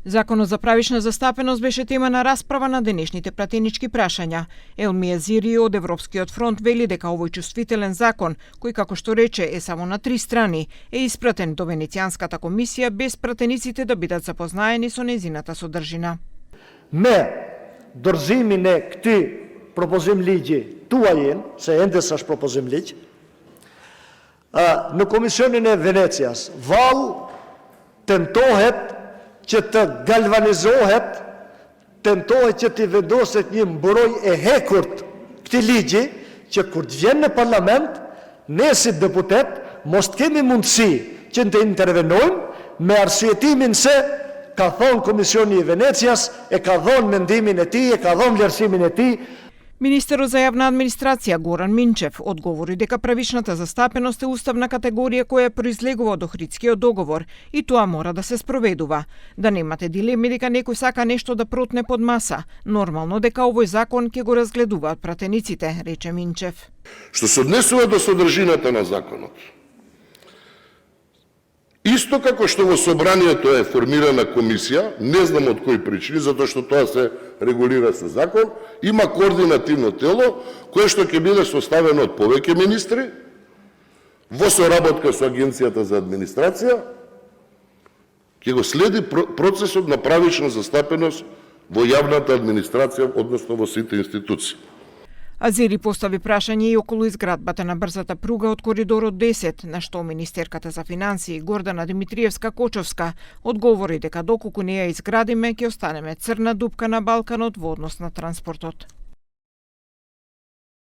Законот за правична застапеност беше тема на расправа на денешните пратенички прашања. Елми Езири од Европскиот фронт вели дека овој чувствителен закон, кој како што рече е само на 3 страни, е испратен до Венецијанската комисија без пратениците да бидат запознаени со нејзината содржина. Me dorëzimin e këtij propozim ligji tuajin, se ende s'është propozim ligj, në Komisionin e Venecias, vallë tentohet që të galvanizohet, tentohet që të vendoset një mburoj e hekurt këtij ligji, që kur të vjen në parlament, ne si deputet mos të kemi mundësi që të intervenojmë me arsyetimin se ka thonë Komisioni i Venecias, e ka thonë mendimin e tij, e ka thonë vlerësimin e tij. Министерот за јавна администрација Горан Минчев одговори дека правичната застапеност е уставна категорија која произлегува од Охридскиот договор и тоа мора да се спроведува. Да немате дилеми дека некој сака нешто да протне под маса, нормално дека овој закон ќе го разгледуваат пратениците, рече Минчев. Што се однесува до содржината на законот. Исто како што во собранието е формирана комисија, не знам од кои причини, затоа што тоа се регулира со закон, има координативно тело кое што ќе биде составено од повеќе министри во соработка со Агенцијата за администрација, ќе го следи процесот на правична застапеност во јавната администрација, односно во сите институции. Азири постави прашање и околу изградбата на брзата пруга од коридорот 10, на што министерката за финансии Гордана Димитриевска-Кочовска одговори дека доколку не ја изградиме ќе останеме црна дупка на Балканот во однос на транспортот.